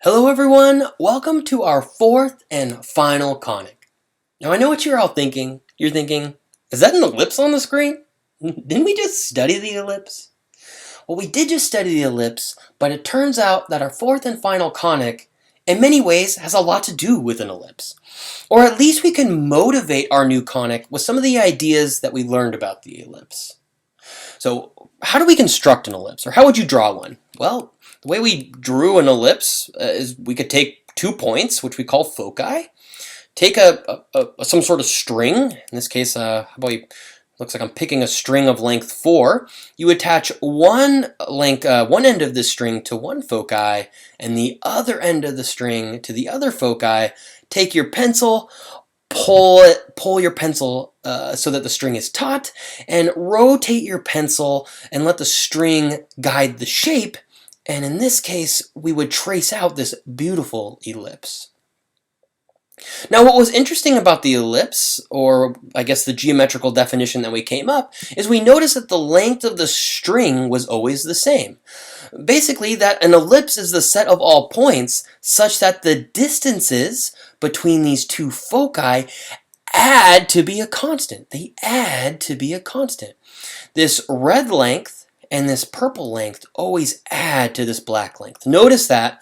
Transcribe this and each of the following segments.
Hello everyone, welcome to our fourth and final conic. Now I know what you're all thinking. You're thinking, is that an ellipse on the screen? Didn't we just study the ellipse? Well, we did just study the ellipse, but it turns out that our fourth and final conic in many ways has a lot to do with an ellipse. Or at least we can motivate our new conic with some of the ideas that we learned about the ellipse. So how do we construct an ellipse, or how would you draw one? Well, the way we drew an ellipse is we could take 2 points, which we call foci, take some sort of string. In this case, looks like I'm picking a string of length 4. You attach one end of the string to one foci, and the other end of the string to the other foci. Take your pencil, pull your pencil so that the string is taut, and rotate your pencil and let the string guide the shape. And in this case, we would trace out this beautiful ellipse. Now, what was interesting about the ellipse, or I guess the geometrical definition that we came up, is we noticed that the length of the string was always the same. Basically, that an ellipse is the set of all points such that the distances between these two foci add to be a constant. They add to be a constant. This red length and this purple length always add to this black length. Notice that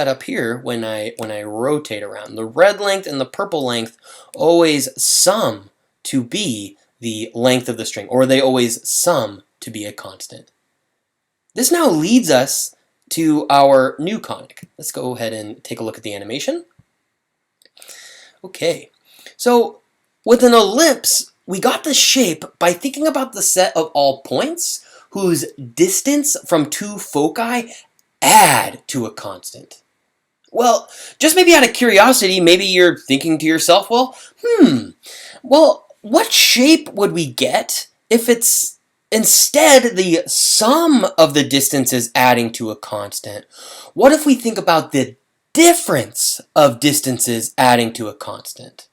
up here when I rotate around. The red length and the purple length always sum to be the length of the string, or they always sum to be a constant. This now leads us to our new conic. Let's go ahead and take a look at the animation. Okay, so with an ellipse, we got the shape by thinking about the set of all points whose distance from two foci add to a constant. Well, just maybe out of curiosity, maybe you're thinking to yourself, well, what shape would we get if it's instead the sum of the distances adding to a constant? What if we think about the difference of distances adding to a constant?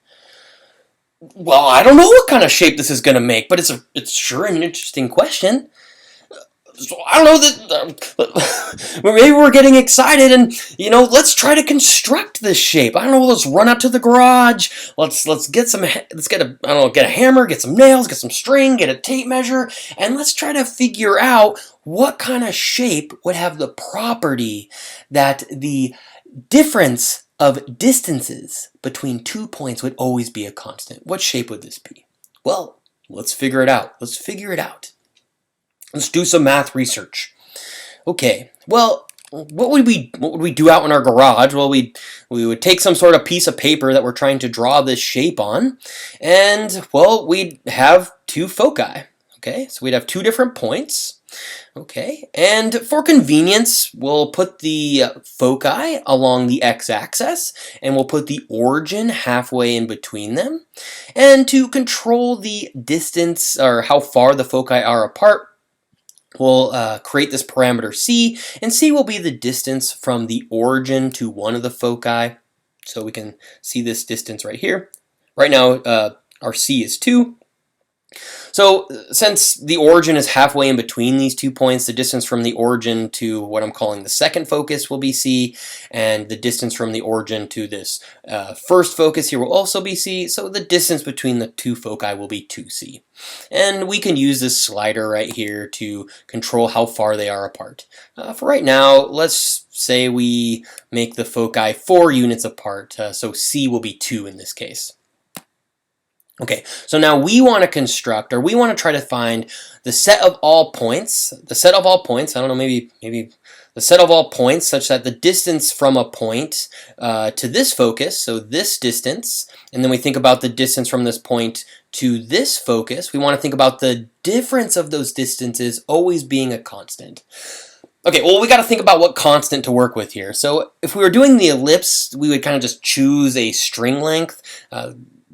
Well, I don't know what kind of shape this is going to make, but it's sure an interesting question. So I don't know that maybe we're getting excited, and let's try to construct this shape. I don't know. Let's run out to the garage. Let's get a hammer, get some nails, get some string, get a tape measure, and let's try to figure out what kind of shape would have the property that the difference of distances between 2 points would always be a constant. What shape would this be? Well, let's figure it out. Let's do some math research. Okay, well, what would we do out in our garage? Well, we would take some sort of piece of paper that we're trying to draw this shape on, and, well, we'd have two foci. Okay, so we'd have 2 different points. Okay, and for convenience, we'll put the foci along the x-axis, and we'll put the origin halfway in between them. And to control the distance, or how far the foci are apart, we'll create this parameter c, and c will be the distance from the origin to one of the foci. So we can see this distance right here. Right now, our c is 2. So since the origin is halfway in between these 2 points, the distance from the origin to what I'm calling the second focus will be c, and the distance from the origin to this first focus here will also be c, so the distance between the 2 foci will be 2c. And we can use this slider right here to control how far they are apart. For right now, let's say we make the foci 4 units apart, so c will be 2 in this case. Okay, so now we want to construct, or we want to try to find the set of all points, I don't know, maybe the set of all points such that the distance from a point to this focus, so this distance, and then we think about the distance from this point to this focus, we want to think about the difference of those distances always being a constant. Okay, well, we got to think about what constant to work with here. So if we were doing the ellipse, we would kind of just choose a string length.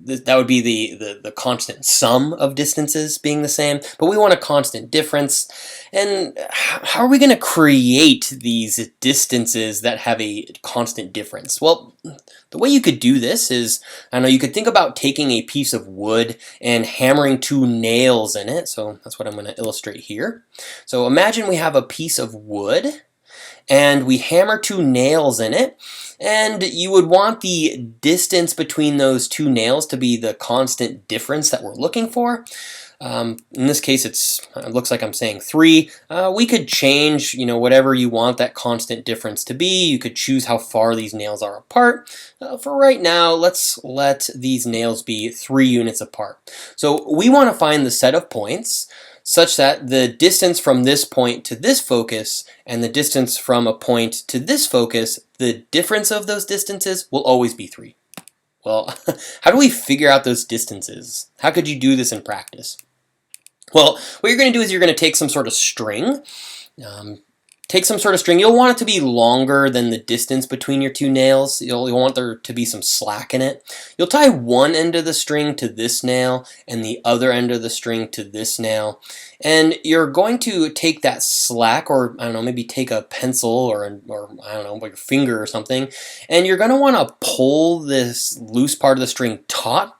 That would be the constant sum of distances being the same, but we want a constant difference. And how are we going to create these distances that have a constant difference? Well, the way you could do this is, I don't know, you could think about taking a piece of wood and hammering 2 nails in it. So that's what I'm going to illustrate here. So imagine we have a piece of wood, and we hammer 2 nails in it, and you would want the distance between those 2 nails to be the constant difference that we're looking for. In this case, it looks like I'm saying 3. We could change, whatever you want that constant difference to be. You could choose how far these nails are apart. For right now, let's let these nails be 3 units apart. So we want to find the set of points such that the distance from this point to this focus and the distance from a point to this focus, the difference of those distances will always be 3. Well, how do we figure out those distances? How could you do this in practice? Well, what you're going to do is you're going to take some sort of string. You'll want it to be longer than the distance between your 2 nails. You'll want there to be some slack in it. You'll tie one end of the string to this nail and the other end of the string to this nail. And you're going to take that slack, or I don't know, maybe take a pencil or I don't know, like a finger or something, and you're going to want to pull this loose part of the string taut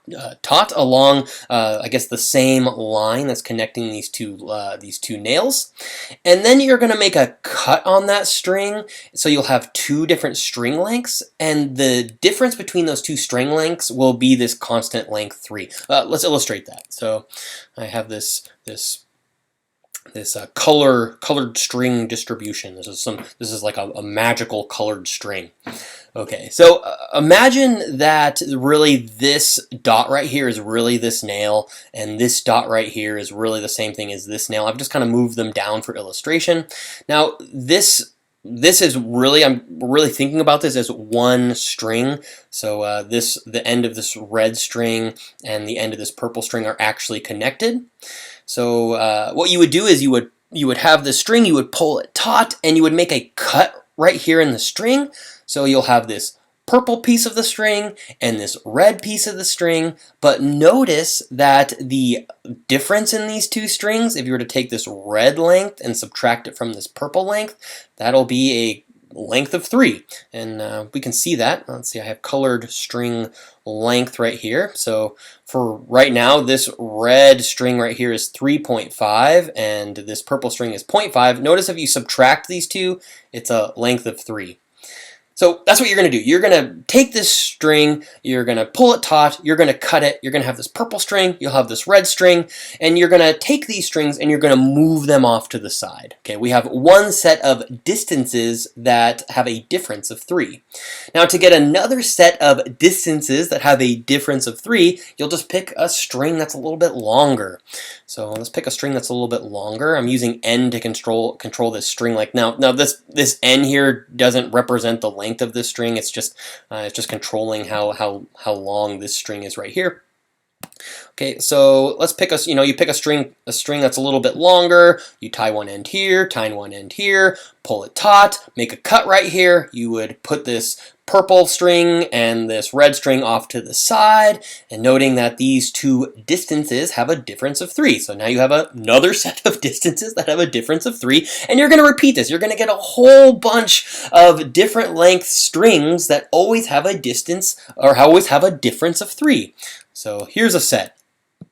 along, I guess, the same line that's connecting these two nails. And then you're going to make a cut on that string, so you'll have 2 different string lengths, and the difference between those 2 string lengths will be this constant length 3. Let's illustrate that. So I have this colored string distribution. This is like a magical colored string. Okay, so imagine that really this dot right here is really this nail, and this dot right here is really the same thing as this nail. I've just kind of moved them down for illustration. Now this is really, I'm really thinking about this as one string. So the end of this red string and the end of this purple string are actually connected. So what you would do is you would have the string, you would pull it taut, and you would make a cut right here in the string. So you'll have this purple piece of the string and this red piece of the string, but notice that the difference in these 2 strings, if you were to take this red length and subtract it from this purple length, that'll be a length of 3, and we can see that. Let's see, I have colored string length right here. So for right now, this red string right here is 3.5 and this purple string is 0.5. Notice if you subtract these 2, it's a length of 3. So that's what you're going to do. You're going to take this string, you're going to pull it taut, you're going to cut it, you're going to have this purple string, you'll have this red string, and you're going to take these strings and you're going to move them off to the side. Okay, we have one set of distances that have a difference of 3. Now to get another set of distances that have a difference of 3, you'll just pick a string that's a little bit longer. So let's pick a string that's a little bit longer. I'm using N to control this string. Like now this N here doesn't represent the length of this string. It's just controlling how long this string is right here. Okay, so let's pick you pick a string that's a little bit longer. You tie one end here, tie one end here, pull it taut, make a cut right here. You would put this purple string and this red string off to the side, and noting that these 2 distances have a difference of 3. So now you have another set of distances that have a difference of 3, and you're going to repeat this. You're going to get a whole bunch of different length strings that always have a distance, or always have a difference of 3. So here's a set.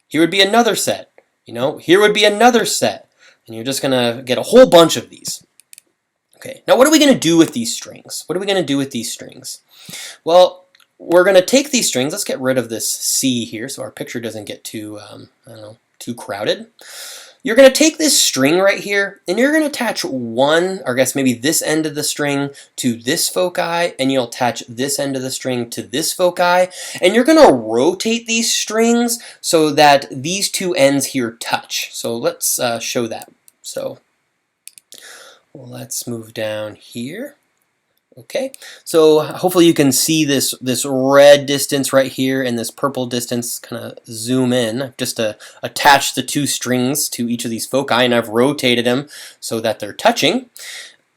Here would be another set. Here would be another set. And you're just going to get a whole bunch of these. Okay, now what are we going to do with these strings? What are we going to do with these strings? Well, we're going to take these strings. Let's get rid of this C here so our picture doesn't get too, too crowded. You're going to take this string right here, and you're going to attach one, or I guess maybe this end of the string to this foci, and you'll attach this end of the string to this foci, and you're going to rotate these strings so that these 2 ends here touch. So let's show that. So let's move down here. Okay, so hopefully you can see this red distance right here and this purple distance. Kind of zoom in just to attach the 2 strings to each of these foci, and I've rotated them so that they're touching.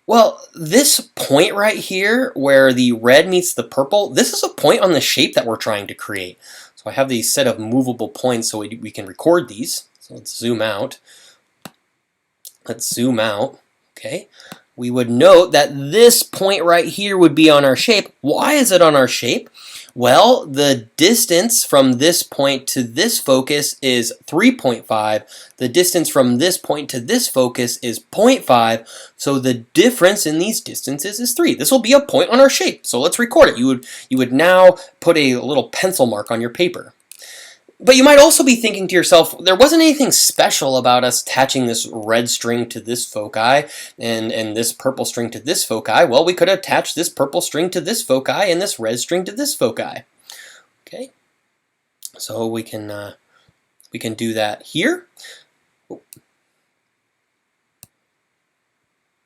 Well, this point right here where the red meets the purple, this is a point on the shape that we're trying to create. So I have these set of movable points so we can record these. So let's zoom out. Let's zoom out. Okay. We would note that this point right here would be on our shape. Why is it on our shape? Well, the distance from this point to this focus is 3.5. The distance from this point to this focus is 0.5. So the difference in these distances is 3. This will be a point on our shape. So let's record it. You would now put a little pencil mark on your paper. But you might also be thinking to yourself, there wasn't anything special about us attaching this red string to this foci and this purple string to this foci. Well, we could attach this purple string to this foci and this red string to this foci. Okay, so we can do that here.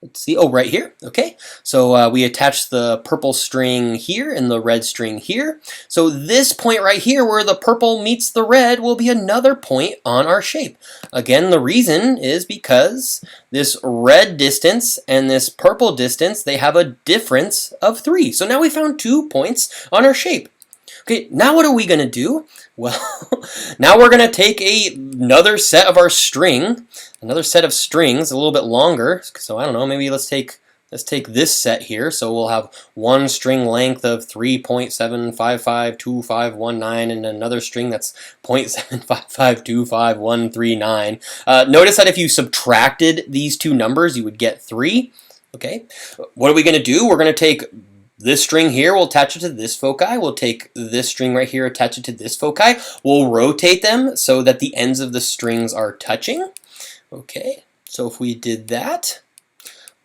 Let's see, oh, right here, okay. So we attach the purple string here and the red string here. So this point right here where the purple meets the red will be another point on our shape. Again, the reason is because this red distance and this purple distance, they have a difference of 3. So now we found 2 points on our shape. Okay, now what are we going to do? Well, now we're going to take another set of our string, another set of strings, a little bit longer. So I don't know, maybe let's take this set here. So we'll have one string length of 3.7552519 and another string that's 0.7552539. Notice that if you subtracted these two numbers, you would get 3. Okay, what are we going to do? We're going to take this string here, we'll attach it to this foci. We'll take this string right here, attach it to this foci. We'll rotate them so that the ends of the strings are touching. Okay, so if we did that,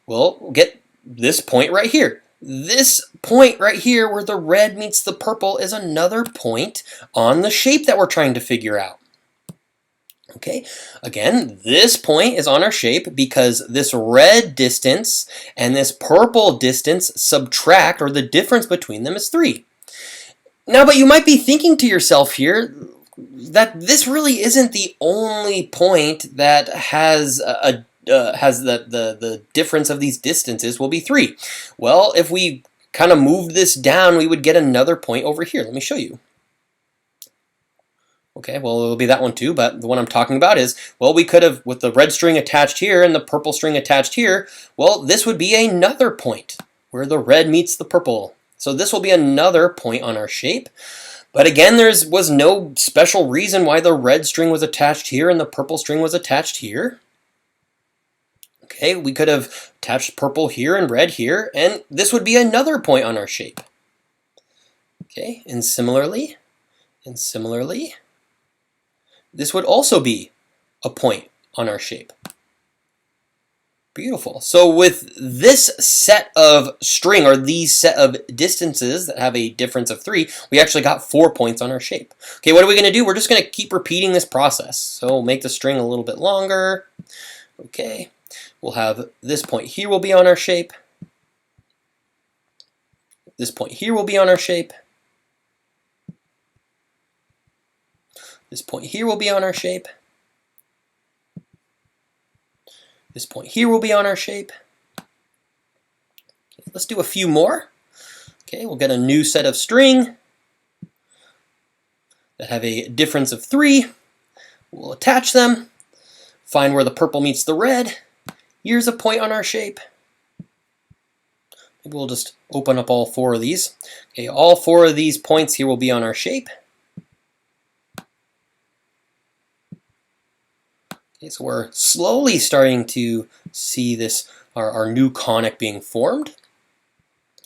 we'll get this point right here. This point right here where the red meets the purple is another point on the shape that we're trying to figure out. Okay, again, this point is on our shape because this red distance and this purple distance subtract, or the difference between them is 3. Now, but you might be thinking to yourself here that this really isn't the only point that has the difference of these distances will be 3. Well, if we kind of move this down, we would get another point over here. Let me show you. Okay, well, it'll be that one too, but the one I'm talking about is, well, we could have, with the red string attached here and the purple string attached here, well, this would be another point where the red meets the purple. So this will be another point on our shape. But again, there was no special reason why the red string was attached here and the purple string was attached here. Okay, we could have attached purple here and red here, and this would be another point on our shape. Okay, and similarly, this would also be a point on our shape. Beautiful. So with this set of string, or these set of distances that have a difference of 3, we actually got 4 points on our shape. Okay, what are we going to do? We're just going to keep repeating this process. So we'll make the string a little bit longer. Okay, we'll have this point here will be on our shape. This point here will be on our shape. This point here will be on our shape. This point here will be on our shape. Okay, let's do a few more. Okay, we'll get a new set of string that have a difference of 3. We'll attach them, find where the purple meets the red. Here's a point on our shape. Maybe we'll just open up all 4 of these. Okay, all 4 of these points here will be on our shape. Okay, so we're slowly starting to see this, our new conic being formed.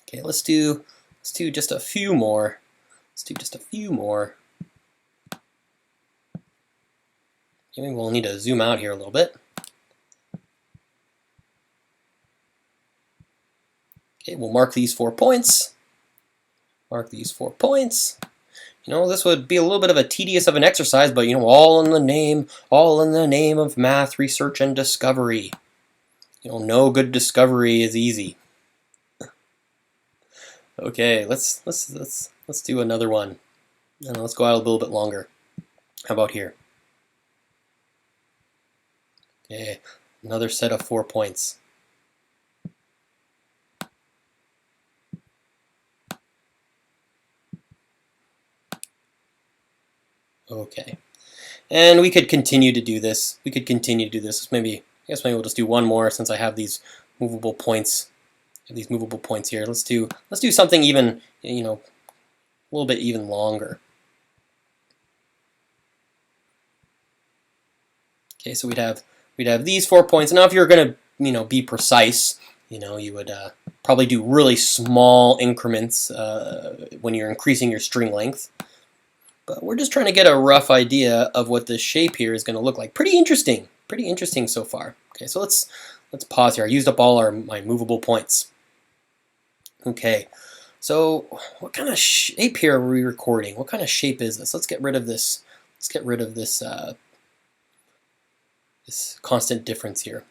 Okay, let's do just a few more. Let's do just a few more. Okay, maybe we'll need to zoom out here a little bit. Okay, we'll mark these 4 points. Mark these 4 points. You know, this would be a little bit of a tedious of an exercise, but you know, all in the name of math, research, and discovery. You know, no good discovery is easy. Okay, let's do another one. And let's go out a little bit longer. How about here? Okay, another set of 4 points. Okay, and we could continue to do this. Maybe, I guess maybe we'll just do one more since I have these movable points. Here. Let's do something even, you know, a little bit even longer. Okay, so we'd have these 4 points. Now, if you're going to be precise, you would probably do really small increments when you're increasing your string length. But we're just trying to get a rough idea of what this shape here is going to look like. Pretty interesting so far. Okay, so let's pause here. I used up all my movable points. Okay, so what kind of shape here are we recording? What kind of shape is this? Let's get rid of this. Let's get rid of this this constant difference here.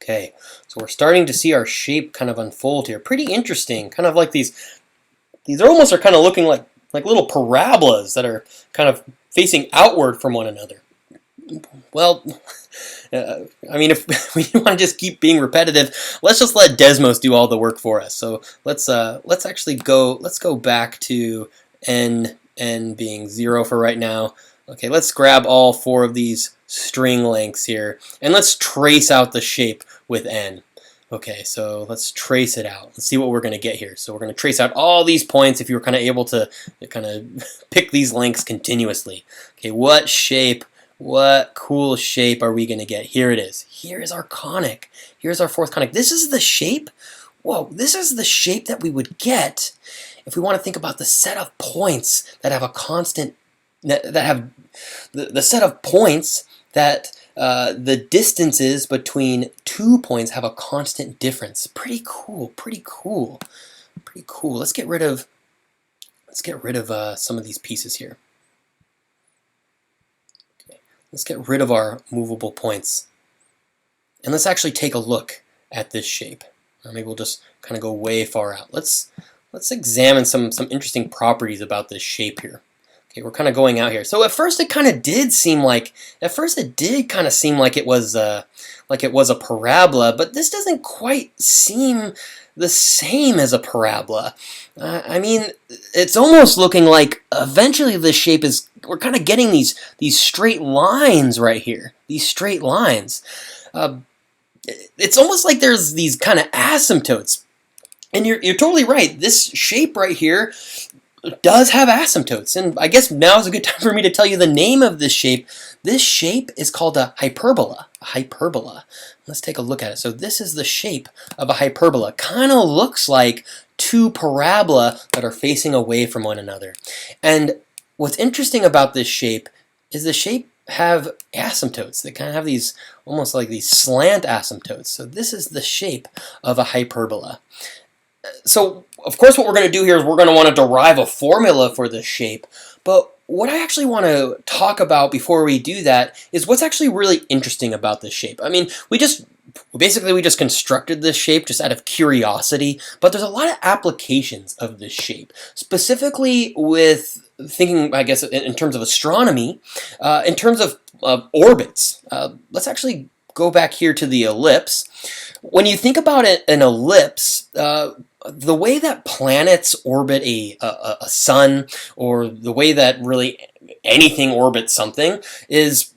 Okay, so we're starting to see our shape kind of unfold here. Pretty interesting. Kind of like these almost are kind of looking like little parabolas that are kind of facing outward from one another. Well, I mean, if we want to just keep being repetitive, let's just let Desmos do all the work for us. So let's actually go back to n being 0 for right now. Okay, let's grab all 4 of these string lengths here, and let's trace out the shape with n. Okay, so let's trace it out. Let's see what we're going to get here. So we're going to trace out all these points if you were kind of able to kind of pick these lengths continuously. Okay, what cool shape are we going to get? Here it is. Here is our conic. Here's our 4th conic. This is the shape? Whoa, this is the shape that we would get if we want to think about the set of points that have a constant, that have the set of points that the distances between 2 points have a constant difference. Pretty cool, pretty cool, pretty cool. Let's get rid of some of these pieces here. Okay, let's get rid of our movable points, and let's actually take a look at this shape. Or maybe we'll just kind of go way far out. Let's examine some interesting properties about this shape here. Okay, we're kind of going out here. So at first it kind of did seem like, it was a parabola, but this doesn't quite seem the same as a parabola. I mean, it's almost looking like eventually this shape is, we're kind of getting these straight lines right here. These straight lines. It's almost like there's these kind of asymptotes. And you're totally right. This shape right here does have asymptotes, and I guess now is a good time for me to tell you the name of this shape. This shape is called a hyperbola. A hyperbola. Let's take a look at it. So this is the shape of a hyperbola. Kind of looks like 2 parabola that are facing away from one another. And what's interesting about this shape is the shape have asymptotes. They kind of have these almost like these slant asymptotes. So this is the shape of a hyperbola. So, of course, what we're going to do here is we're going to want to derive a formula for this shape, but what I actually want to talk about before we do that is what's actually really interesting about this shape. I mean, we just constructed this shape just out of curiosity, but there's a lot of applications of this shape, specifically with thinking, I guess, in terms of astronomy, in terms of orbits. Let's actually go back here to the ellipse. When you think about an ellipse, the way that planets orbit a sun, or the way that really anything orbits something, is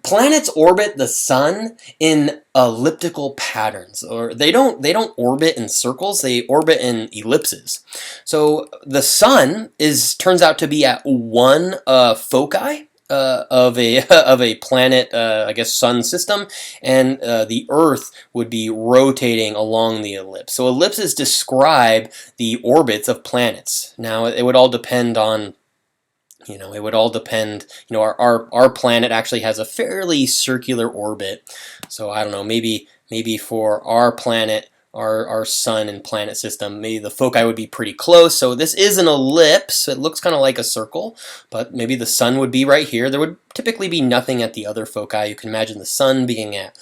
planets orbit the sun in elliptical patterns, or they don't orbit in circles, they orbit in ellipses. So the sun turns out to be at one foci of a planet, I guess, sun system, and the Earth would be rotating along the ellipse. So ellipses describe the orbits of planets. Now, it would all depend on, our planet actually has a fairly circular orbit. So I don't know, maybe for our planet, our sun and planet system, maybe the foci would be pretty close. So this is an ellipse. It looks kind of like a circle, but maybe the sun would be right here. There would typically be nothing at the other foci. You can imagine the sun being at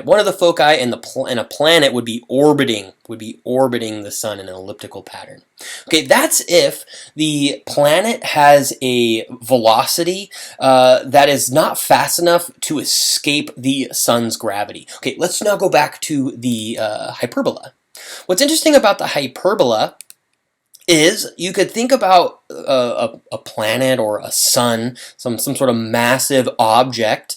one of the foci, and a planet would be orbiting the sun in an elliptical pattern. Okay, that's if the planet has a velocity that is not fast enough to escape the sun's gravity. Okay, let's now go back to the hyperbola. What's interesting about the hyperbola is you could think about a planet or a sun, some sort of massive object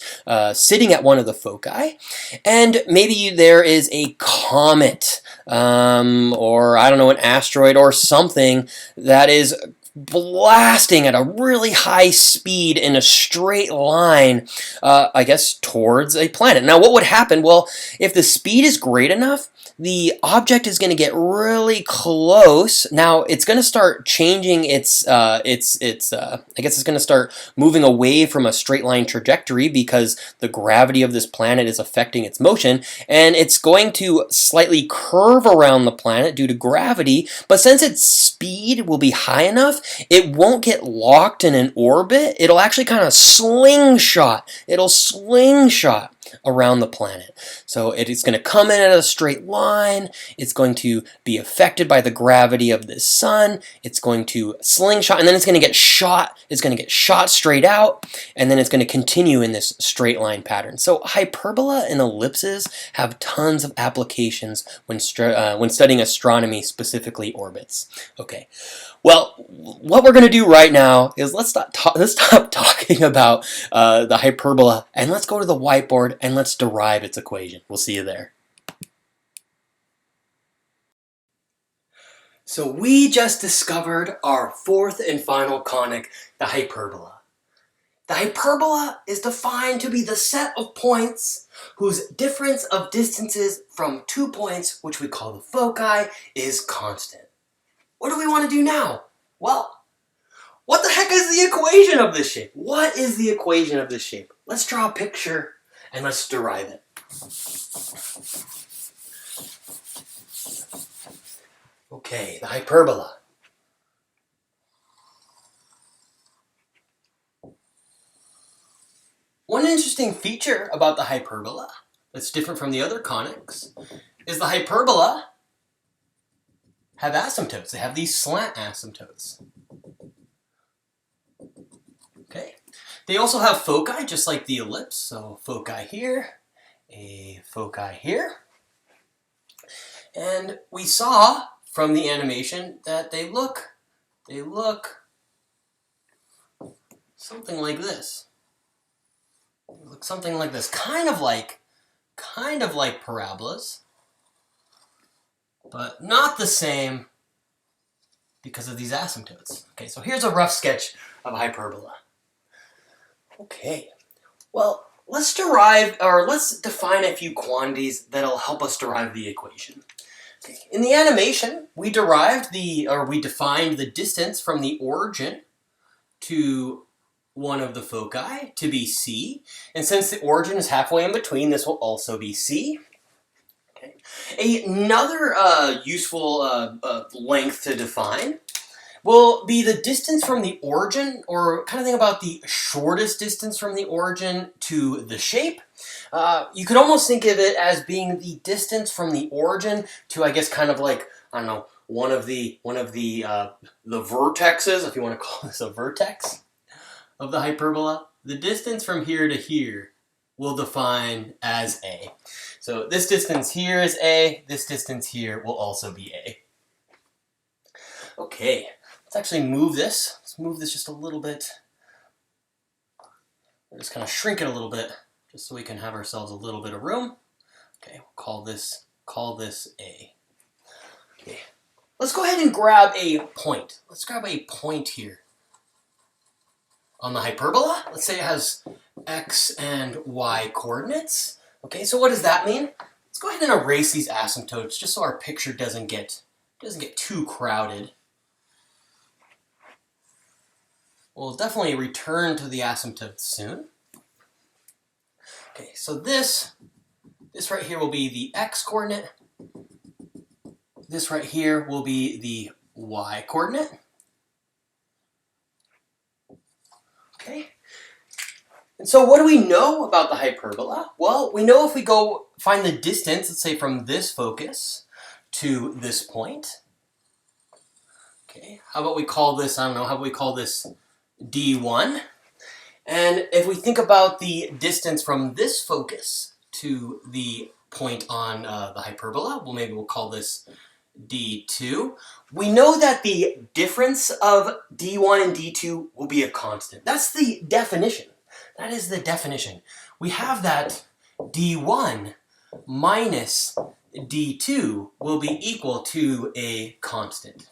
sitting at one of the foci, and maybe there is a comet or I don't know, an asteroid or something that is blasting at a really high speed in a straight line, I guess, towards a planet. Now, what would happen? Well, if the speed is great enough, the object is going to get really close. Now, it's going to start changing I guess it's going to start moving away from a straight line trajectory because the gravity of this planet is affecting its motion, and it's going to slightly curve around the planet due to gravity, but since its speed will be high enough, it won't get locked in an orbit. It'll actually kind of slingshot. It'll slingshot around the planet. So it is going to come in at a straight line. It's going to be affected by the gravity of the sun. It's going to slingshot, and then it's going to get shot. It's going to get shot straight out, and then it's going to continue in this straight line pattern. So hyperbola and ellipses have tons of applications when studying astronomy, specifically orbits. Okay. Well, what we're going to do right now is let's stop talking about the hyperbola, and let's go to the whiteboard and let's derive its equation. We'll see you there. So we just discovered our fourth and final conic, the hyperbola. The hyperbola is defined to be the set of points whose difference of distances from 2 points, which we call the foci, is constant. What do we want to do now? Well, what the heck is the equation of this shape? What is the equation of this shape? Let's draw a picture and let's derive it. Okay, the hyperbola. One interesting feature about the hyperbola that's different from the other conics is the hyperbola have asymptotes. They have these slant asymptotes. Okay. They also have foci, just like the ellipse. So foci here, a foci here. And we saw from the animation that they look something like this. They look something like this, kind of like parabolas, but not the same because of these asymptotes. Okay, so here's a rough sketch of hyperbola. Okay, well, let's define a few quantities that'll help us derive the equation. Okay. In the animation, we defined the distance from the origin to one of the foci to be c, and since the origin is halfway in between, this will also be c. Okay. Another useful length to define will be the distance from the origin, or kind of think about the shortest distance from the origin to the shape. You could almost think of it as being the distance from the origin to, I guess, kind of like, I don't know, one of the vertexes, if you want to call this a vertex of the hyperbola. The distance from here to here we'll define as a. So this distance here is a, this distance here will also be a. Okay, let's actually move this. Let's move this just a little bit. We'll just kind of shrink it a little bit, just so we can have ourselves a little bit of room. Okay, we'll call this a. Okay, let's go ahead and grab a point. Let's grab a point here on the hyperbola. Let's say it has x and y coordinates. Okay, so what does that mean? Let's go ahead and erase these asymptotes just so our picture doesn't get too crowded. We'll definitely return to the asymptotes soon. Okay, so this right here will be the x coordinate. This right here will be the y coordinate. Okay. And so what do we know about the hyperbola? Well, we know if we go find the distance, let's say from this focus to this point. Okay, how about we call this, I don't know, how about we call this D1? And if we think about the distance from this focus to the point on the hyperbola, well, maybe we'll call this D2. We know that the difference of D1 and D2 will be a constant. That's the definition. That is the definition. We have that D1 minus d2 will be equal to a constant.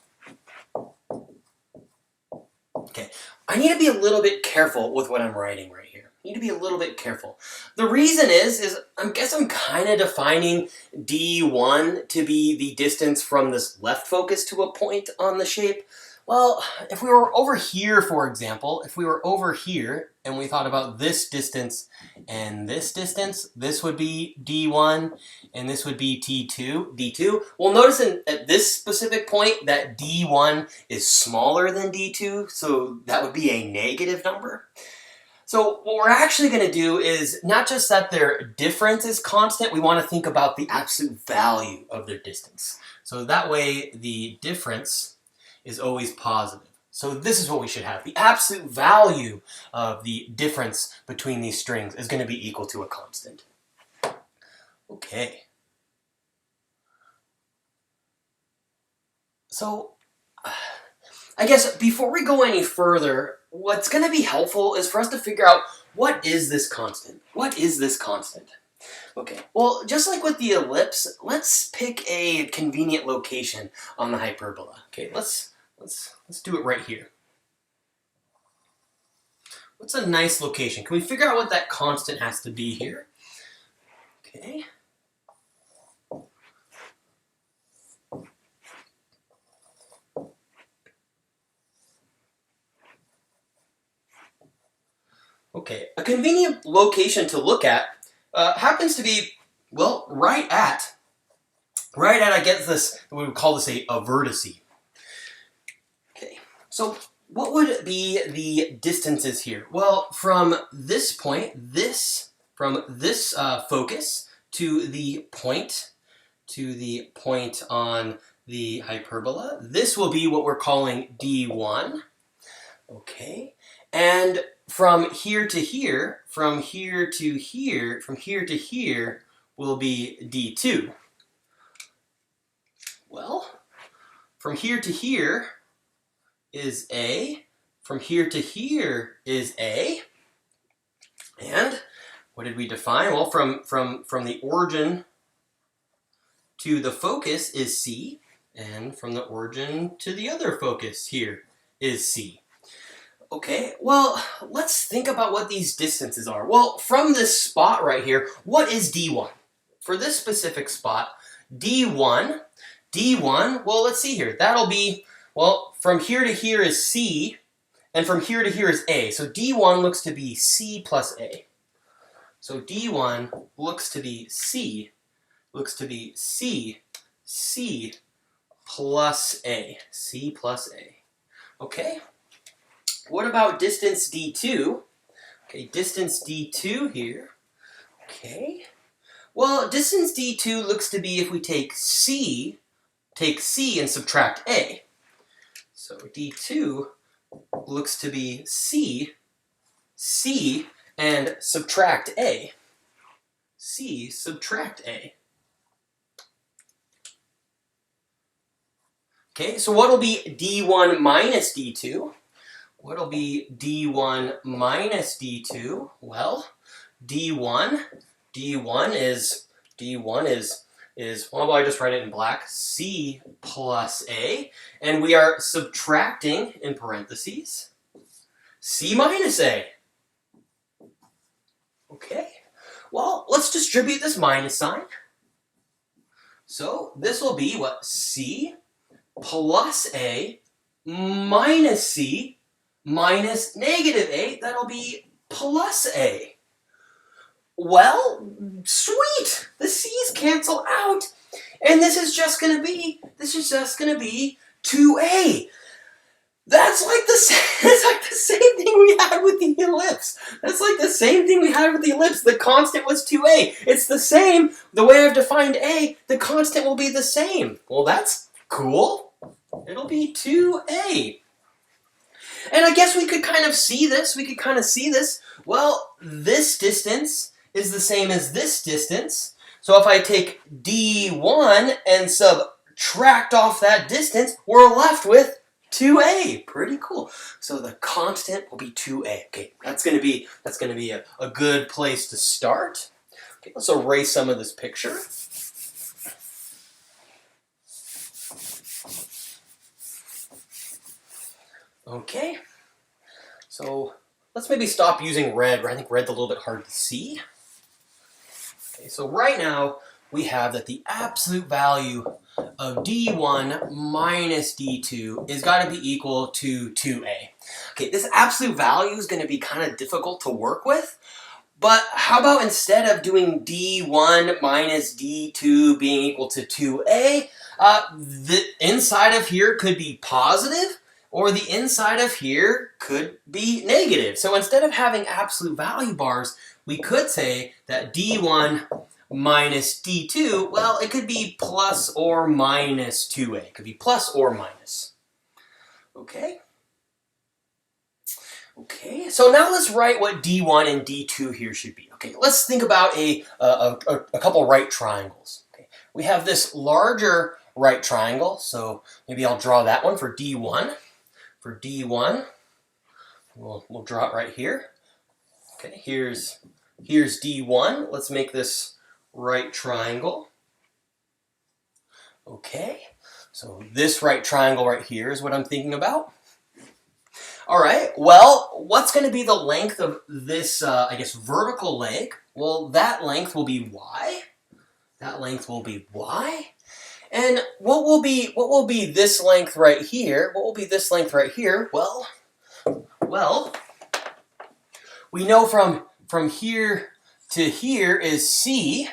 Okay, I need to be a little bit careful with what I'm writing right here. I need to be a little bit careful. The reason is I guess I'm kind of defining d1 to be the distance from this left focus to a point on the shape. Well, if we were over here, for example, if we were over here and we thought about this distance and this distance, this would be d1 and this would be d2. Well, notice at this specific point that d1 is smaller than d2, so that would be a negative number. So what we're actually going to do is not just that their difference is constant, we want to think about the absolute value of their distance. So that way the difference is always positive. So this is what we should have. The absolute value of the difference between these strings is going to be equal to a constant. Okay. So I guess before we go any further, what's going to be helpful is for us to figure out what is this constant? What is this constant? Okay, well, just like with the ellipse, let's pick a convenient location on the hyperbola. Okay, let's do it right here. What's a nice location? Can we figure out what that constant has to be here? Okay. Okay, a convenient location to look at happens to be, well, right at, I guess this, we would call this a vertice. Okay, so what would be the distances here? Well, from this point, from this focus to the point on the hyperbola, this will be what we're calling d1. Okay, and from here to here will be d2. Well, from here to here is A, from here to here is A, and what did we define? Well, from the origin to the focus is C, and from the origin to the other focus here is C. Okay, well, let's think about what these distances are. Well, from this spot right here, what is D1? For this specific spot, D1, well, let's see here. That'll be, well, from here to here is C, and from here to here is A. So D1 looks to be C plus A. So D1 looks to be C plus A. C plus A. Okay? What about distance D2? Okay, distance D2 here. Okay. Well, distance D2 looks to be if we take C and subtract A. So D2 looks to be C and subtract A. C subtract A. Okay, so what will be D1 minus D2? What'll be D1 minus D2? Well, D1 is, well, I just write it in black, C plus A, and we are subtracting, in parentheses, C minus A. Okay, well, let's distribute this minus sign. So this will be what? C plus A minus C minus negative A, that'll be plus A. Well, sweet! The C's cancel out, and this is just gonna be 2A. That's like the same thing we had with the ellipse. The constant was 2A. It's the same. The way I've defined A, the constant will be the same. Well, that's cool. It'll be 2A. And I guess we could kind of see this. Well, this distance is the same as this distance. So if I take D1 and subtract off that distance, we're left with 2A. Pretty cool. So the constant will be 2A. Okay, that's gonna be a good place to start. Okay, let's erase some of this picture. Okay, so let's maybe stop using red. I think red's a little bit hard to see. Okay, so right now we have that the absolute value of D1 minus D2 is got to be equal to 2A. Okay, this absolute value is going to be kind of difficult to work with, but how about instead of doing D1 minus D2 being equal to 2A, the inside of here could be positive, or the inside of here could be negative. So instead of having absolute value bars, we could say that D1 minus D2, well, it could be plus or minus 2A. It could be plus or minus. Okay? Okay, so now let's write what D1 and D2 here should be. Okay, let's think about a couple right triangles. Okay, we have this larger right triangle, so maybe I'll draw that one for D1. For D1, we'll draw it right here. Okay, here's D1. Let's make this right triangle. Okay, so this right triangle right here is what I'm thinking about. All right, well, what's going to be the length of this, I guess, vertical leg? Well, that length will be y. That length will be y. And what will be this length right here? What will be this length right here? Well, we know from here to here is c.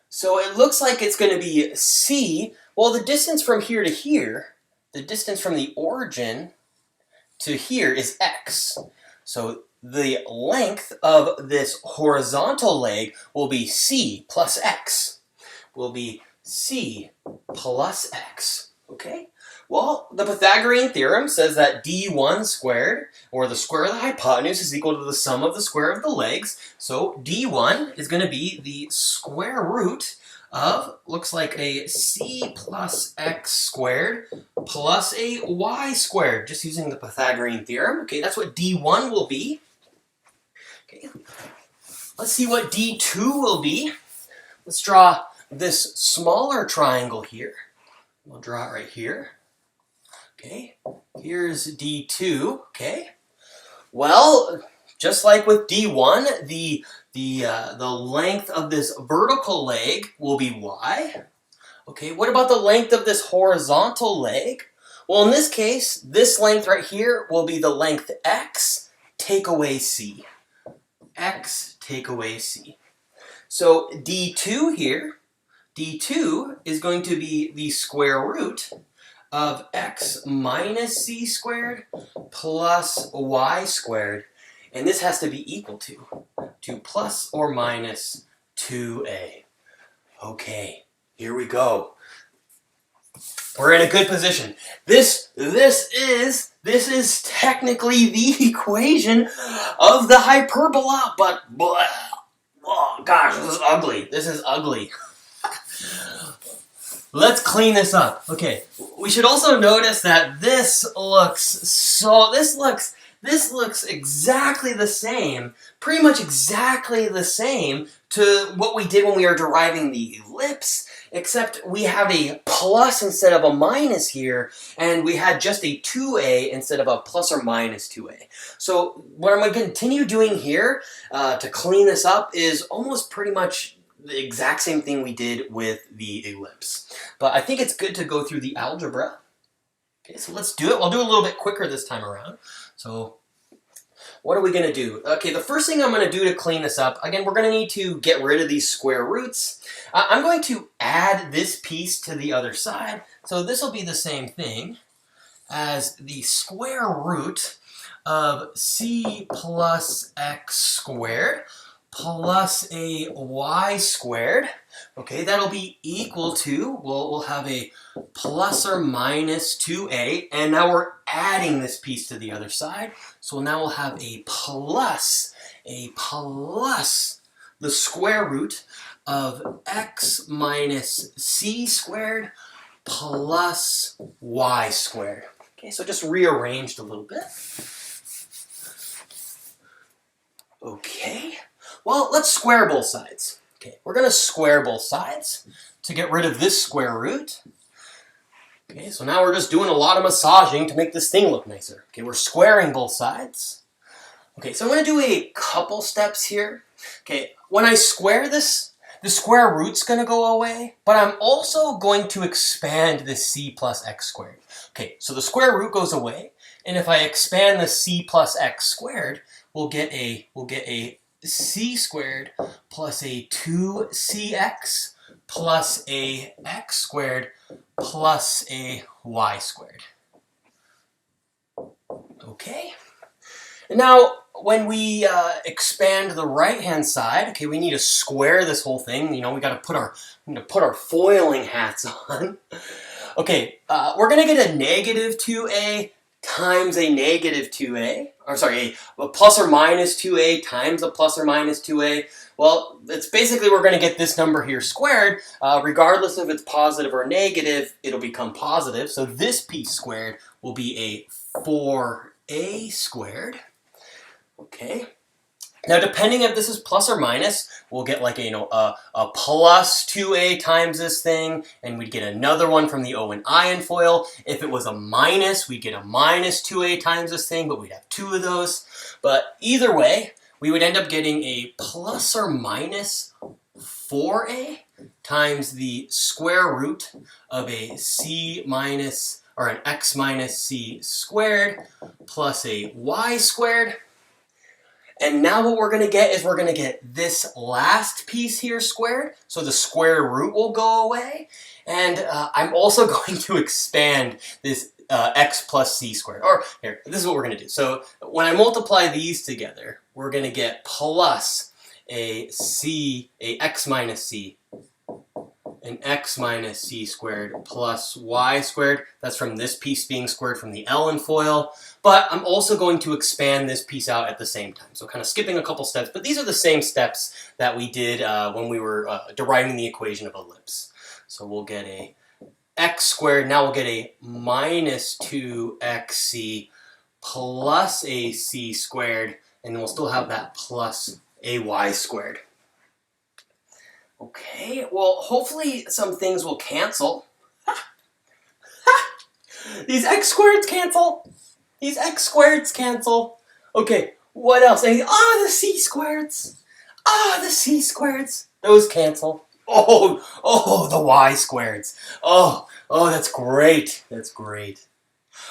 So it looks like it's going to be c. Well, the distance from here to here, the distance from the origin to here is x. So the length of this horizontal leg will be c plus x. Will be c plus x. Okay? Well, the Pythagorean theorem says that d1 squared, or the square of the hypotenuse, is equal to the sum of the square of the legs. So d1 is going to be the square root of, looks like a c plus x squared plus a y squared, just using the Pythagorean theorem. Okay, that's what d1 will be. Okay, let's see what d2 will be. Let's draw this smaller triangle here. We'll draw it right here. Okay, here's D2, okay. Well, just like with D1, the length of this vertical leg will be y. Okay, what about the length of this horizontal leg? Well, in this case, this length right here will be the length x, take away c. X, take away c. So D2 here, D2 is going to be the square root of x minus c squared plus y squared. And this has to be equal to plus or minus 2a. Okay, here we go. We're in a good position. This is technically the equation of the hyperbola, but oh gosh, this is ugly. This is ugly. Let's clean this up. Okay, we should also notice that this looks exactly the same, pretty much exactly the same to what we did when we were deriving the ellipse, except we have a plus instead of a minus here, and we had just a 2a instead of a plus or minus 2a. So what I'm going to continue doing here to clean this up is almost pretty much the exact same thing we did with the ellipse. But I think it's good to go through the algebra. Okay, so let's do it. I'll do it a little bit quicker this time around. So what are we going to do? Okay, the first thing I'm going to do to clean this up, again, we're going to need to get rid of these square roots. I'm going to add this piece to the other side. So this will be the same thing as the square root of c plus x squared plus a y squared. Okay, that'll be equal to, we'll have a plus or minus 2a, and now we're adding this piece to the other side. So now we'll have a plus the square root of x minus c squared plus y squared. Okay, so just rearranged a little bit. Okay. Well, let's square both sides. Okay, we're going to square both sides to get rid of this square root. Okay, so now we're just doing a lot of massaging to make this thing look nicer. Okay, we're squaring both sides. Okay, so I'm going to do a couple steps here. Okay, when I square this, the square root's going to go away, but I'm also going to expand the c plus x squared. Okay, so the square root goes away, and if I expand the c plus x squared, we'll get a c squared plus a 2cx plus a x squared plus a y squared. Okay. Now, when we expand the right-hand side, okay, we need to square this whole thing. You know, we got to put our foiling hats on. Okay, we're gonna get a negative 2a times a negative 2a, or sorry, a plus or minus 2a times a plus or minus 2a. Well, it's basically we're gonna get this number here squared. Regardless if it's positive or negative, it'll become positive. So this piece squared will be a 4a squared. Okay. Now, depending if this is plus or minus, we'll get like a plus 2a times this thing, and we'd get another one from the O and ion foil. If it was a minus, we'd get a minus 2a times this thing, but we'd have two of those. But either way, we would end up getting a plus or minus 4a times the square root of a c minus, or an x minus c squared plus a y squared. And now what we're going to get is we're going to get this last piece here squared. So the square root will go away. And I'm also going to expand this x plus c squared. Or here, this is what we're going to do. So when I multiply these together, we're going to get plus a x minus c, an x minus c squared plus y squared. That's from this piece being squared from the Ellen foil. But I'm also going to expand this piece out at the same time. So kind of skipping a couple steps, but these are the same steps that we did when we were deriving the equation of ellipse. So we'll get a x squared, now we'll get a minus 2xc plus a c squared, and then we'll still have that plus a y squared. Okay, well, hopefully some things will cancel. These x squareds cancel. These x squareds cancel. Okay, what else? The c squareds. The c squareds. Those cancel. Oh, the y squareds. Oh, that's great. That's great.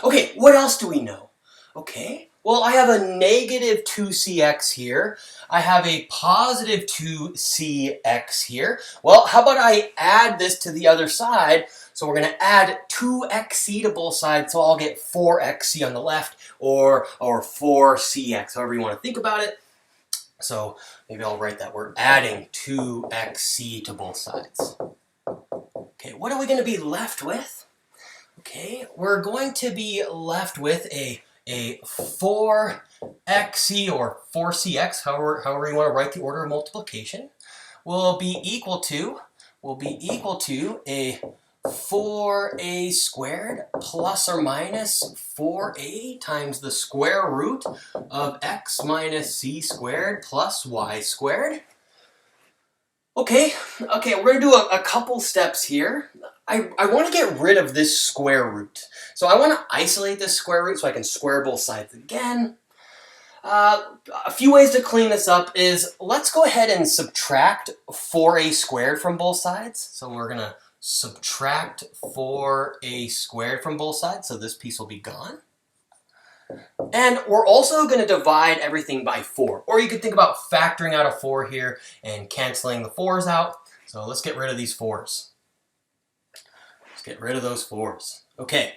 Okay, what else do we know? Okay, well, I have a negative 2cx here. I have a positive 2cx here. Well, how about I add this to the other side? So we're going to add 2xc to both sides, so I'll get 4xc on the left, or 4cx, however you want to think about it. So maybe I'll write that we're adding 2xc to both sides. Okay, what are we going to be left with? Okay, we're going to be left with a 4xc or 4cx, however you want to write the order of multiplication, will be equal to a 4a squared plus or minus 4a times the square root of x minus c squared plus y squared. Okay, we're going to do a couple steps here. I want to get rid of this square root. So I want to isolate this square root so I can square both sides again. A few ways to clean this up is, let's go ahead and subtract 4a squared from both sides. So we're going to subtract 4a squared from both sides, so this piece will be gone. And we're also going to divide everything by 4. Or you could think about factoring out a 4 here and canceling the 4's out. So let's get rid of these 4's. Let's get rid of those 4's. Okay.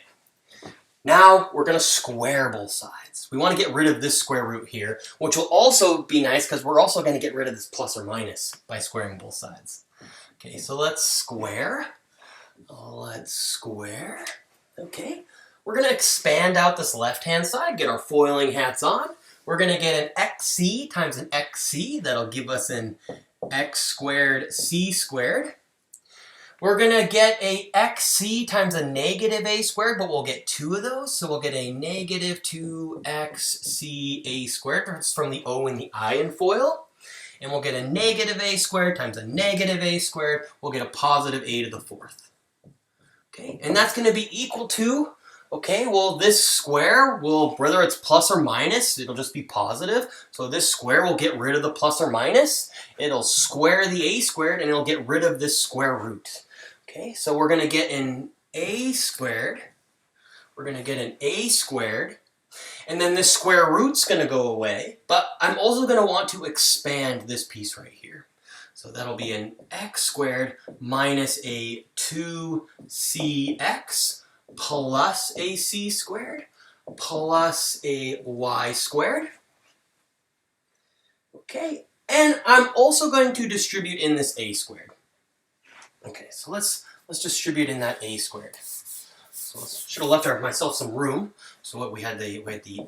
Now we're going to square both sides. We want to get rid of this square root here, which will also be nice because we're also going to get rid of this plus or minus by squaring both sides. Okay, so let's square. Okay. We're going to expand out this left-hand side, get our foiling hats on. We're going to get an xc times an xc. That'll give us an x squared c squared. We're going to get a xc times a negative a squared, but we'll get two of those. So we'll get a negative 2xc a squared. That's from the O and the ion foil. And we'll get a negative a squared times a negative a squared. We'll get a positive a to the fourth. Okay, and that's going to be equal to, okay, well this square will, whether it's plus or minus, it'll just be positive. So this square will get rid of the plus or minus. It'll square the a squared and it'll get rid of this square root. Okay, so we're going to get an a squared. We're going to get an a squared. And then this square root's going to go away. But I'm also going to want to expand this piece right here. So that'll be an x squared minus a 2cx plus a c squared plus a y squared. Okay, and I'm also going to distribute in this a squared. Okay, so let's distribute in that a squared. So I should have left myself some room. So what we had the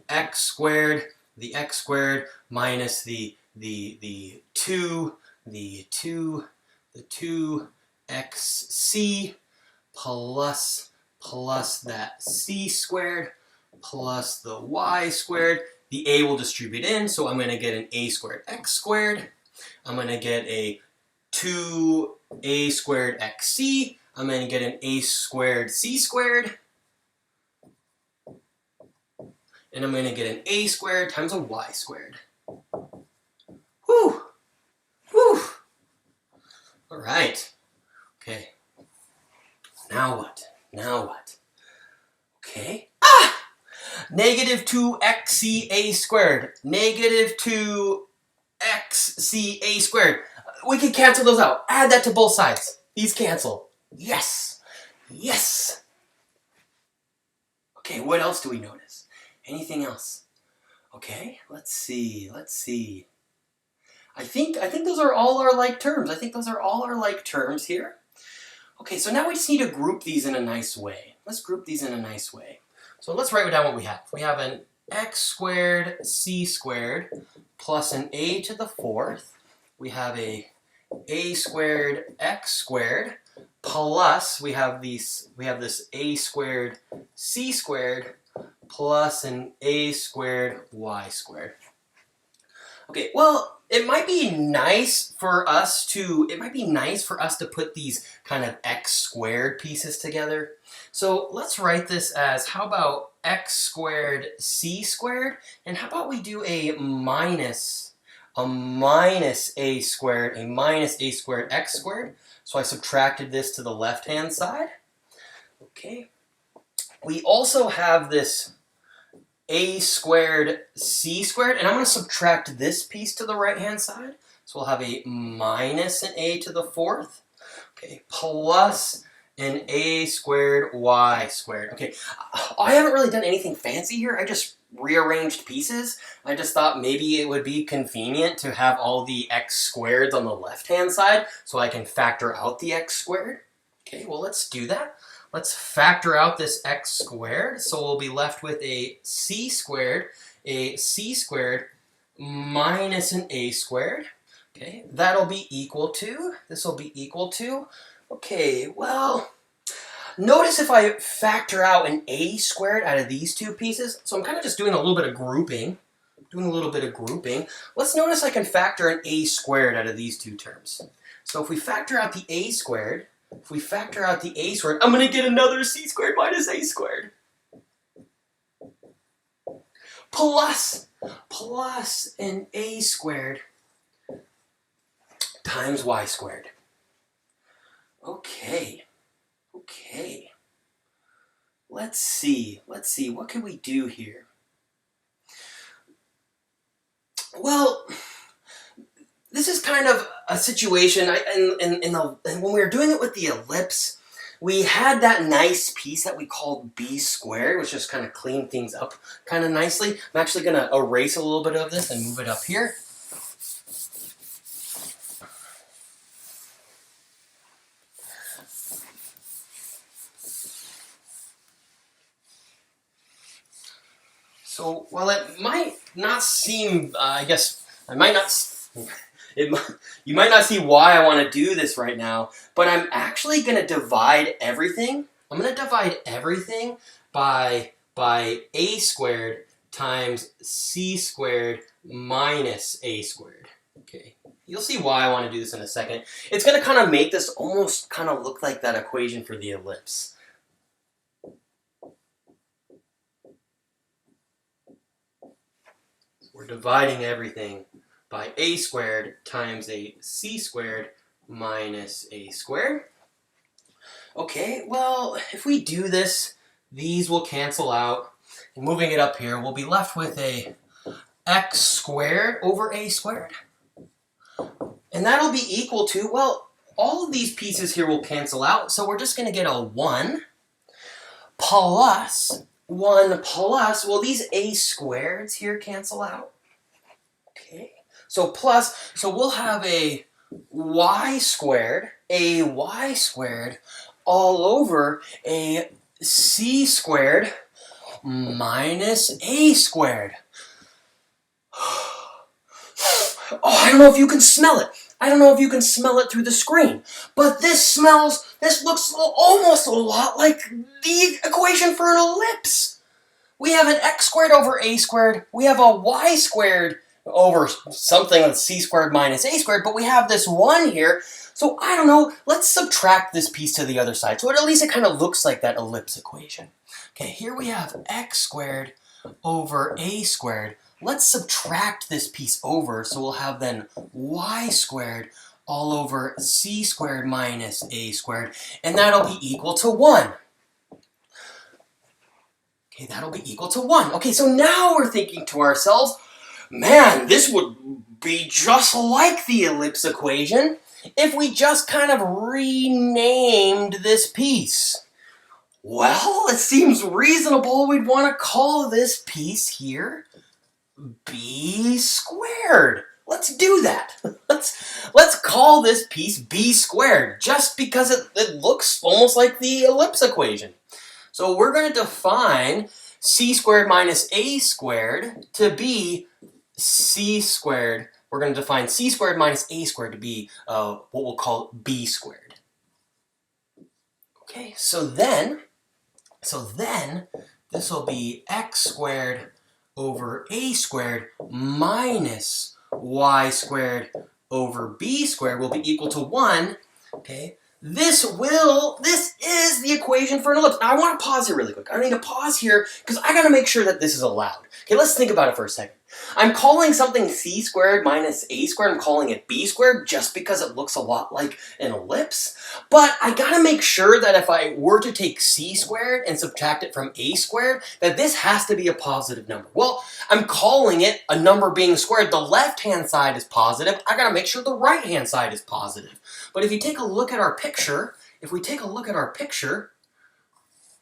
x squared minus the 2xc plus that c squared plus the y squared. The a will distribute in, so I'm going to get an a squared x squared. I'm going to get a 2a squared xc. I'm going to get an a squared c squared. And I'm going to get an a squared times a y squared. Whew! Whew! All right. Okay. Now what? Now what? Okay. Ah! Negative 2xca squared. Negative 2xca squared. We can cancel those out. Add that to both sides. These cancel. Yes. Yes. Okay, what else do we notice? Anything else? Okay, let's see. Let's see. I think those are all our like terms. I think those are all our like terms here. Okay, so now we just need to group these in a nice way. Let's group these in a nice way. So let's write down what we have. We have an x squared c squared plus an a to the fourth. We have a squared x squared plus we have this a squared c squared plus an a squared y squared. Okay, well, it might be nice for us to put these kind of x squared pieces together. So let's write this as, how about x squared c squared? And how about we do a minus a squared x squared? So I subtracted this to the left-hand side. Okay. We also have this a squared c squared, and I'm going to subtract this piece to the right-hand side. So we'll have a minus an a to the fourth, okay, plus an a squared y squared. Okay, I haven't really done anything fancy here. I just rearranged pieces. I just thought maybe it would be convenient to have all the x squareds on the left-hand side so I can factor out the x squared. Okay, well, let's do that. Let's factor out this x squared, so we'll be left with a c squared minus an a squared. Okay, that'll be equal to, this will be equal to, okay, well, notice if I factor out an a squared out of these two pieces, so I'm kind of just doing a little bit of grouping, Let's notice I can factor an a squared out of these two terms. So if we factor out the a squared, I'm going to get another c squared minus a squared. Plus an a squared times y squared. Okay. Let's see, what can we do here? Well, this is kind of a situation, when we were doing it with the ellipse, we had that nice piece that we called b squared, which just kind of cleaned things up kind of nicely. I'm actually going to erase a little bit of this and move it up here. So while it might not seem, you might not see why I want to do this right now, but I'm actually going to divide everything. I'm going to divide everything by a squared times c squared minus a squared. Okay, you'll see why I want to do this in a second. It's going to kind of make this almost kind of look like that equation for the ellipse. we're dividing everything by a squared times a c squared minus a squared. Okay, well, if we do this, these will cancel out. And moving it up here, we'll be left with a x squared over a squared. And that'll be equal to, well, all of these pieces here will cancel out, so we're just going to get a 1 plus, well, these a squareds here cancel out. Okay, so we'll have a y squared all over a c squared minus a squared. Oh, I don't know if you can smell it. I don't know if you can smell it through the screen, but this looks almost a lot like the equation for an ellipse. We have an x squared over a squared. We have a y squared over something with c squared minus a squared, but we have this 1 here. So I don't know, let's subtract this piece to the other side. So at least it kind of looks like that ellipse equation. Okay, here we have x squared over a squared. Let's subtract this piece over, so we'll have then y squared all over c squared minus a squared, and that'll be equal to 1. Okay, that'll be equal to 1. Okay, so now we're thinking to ourselves, man, this would be just like the ellipse equation if we just kind of renamed this piece. Well, it seems reasonable we'd want to call this piece here b squared. Let's do that. Let's call this piece b squared, just because it looks almost like the ellipse equation. So we're going to define c squared minus a squared to be c squared. We're going to define c squared minus a squared to be what we'll call b squared. Okay, so then this will be x squared over a squared minus y squared over b squared will be equal to 1. Okay, this is the equation for an ellipse. Now I want to pause here really quick. I need to pause here because I got to make sure that this is allowed. Okay, let's think about it for a second. I'm calling something c squared minus a squared, I'm calling it b squared just because it looks a lot like an ellipse. But I gotta make sure that if I were to take c squared and subtract it from a squared, that this has to be a positive number. Well, I'm calling it a number being squared. The left-hand side is positive. I gotta make sure the right-hand side is positive. But if you take a look at our picture,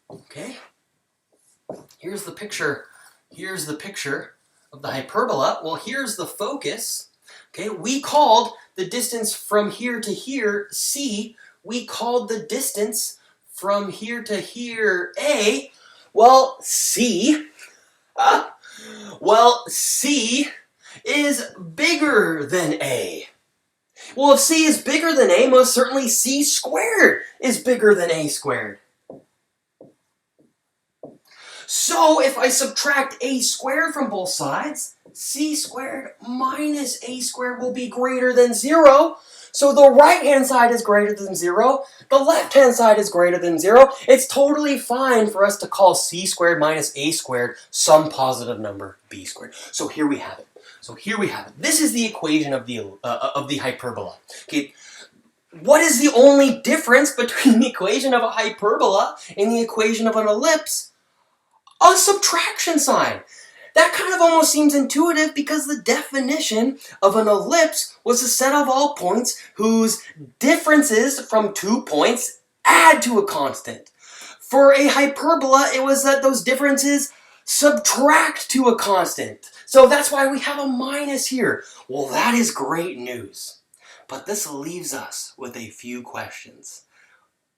okay, here's the picture of the hyperbola. Well, here's the focus. Okay, we called the distance from here to here c. We called the distance from here to here a. Well, c is bigger than a. Well, if c is bigger than a, most certainly c squared is bigger than a squared. So if I subtract a squared from both sides, c squared minus a squared will be greater than 0. So the right-hand side is greater than 0. The left-hand side is greater than 0. It's totally fine for us to call c squared minus a squared some positive number, b squared. So here we have it. This is the equation of the hyperbola. Okay. What is the only difference between the equation of a hyperbola and the equation of an ellipse? A subtraction sign. That kind of almost seems intuitive because the definition of an ellipse was a set of all points whose differences from 2 points add to a constant. For a hyperbola, it was that those differences subtract to a constant. So that's why we have a minus here. Well, that is great news. But this leaves us with a few questions.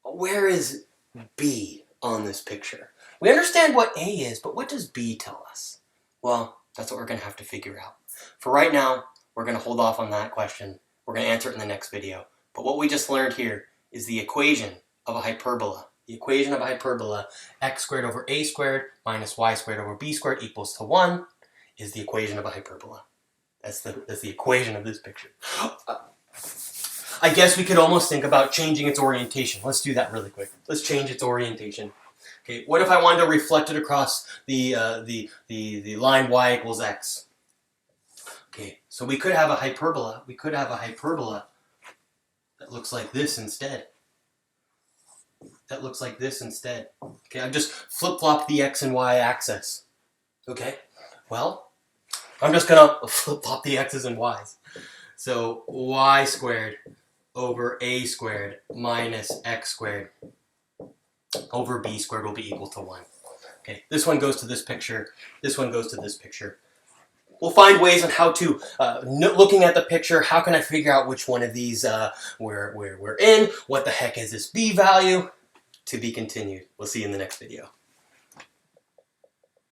Where is B on this picture? We understand what A is, but what does B tell us? Well, that's what we're going to have to figure out. For right now, we're going to hold off on that question. We're going to answer it in the next video. But what we just learned here is the equation of a hyperbola. The equation of a hyperbola, x squared over a squared minus y squared over b squared equals to 1, is the equation of a hyperbola. That's the equation of this picture. I guess we could almost think about changing its orientation. Let's do that really quick. Let's change its orientation. Okay, what if I wanted to reflect it across the line y equals x? Okay, so we could have a hyperbola. We could have a hyperbola that looks like this instead. That looks like this instead. Okay, I've just flip-flopped the x and y axis. Okay, well, I'm just gonna flip-flop the x's and y's. So y squared over a squared minus x squared over b squared will be equal to 1. Okay, this one goes to this picture. This one goes to this picture. We'll find ways on how to, looking at the picture, how can I figure out which one of these we're in? What the heck is this b value? To be continued. We'll see you in the next video.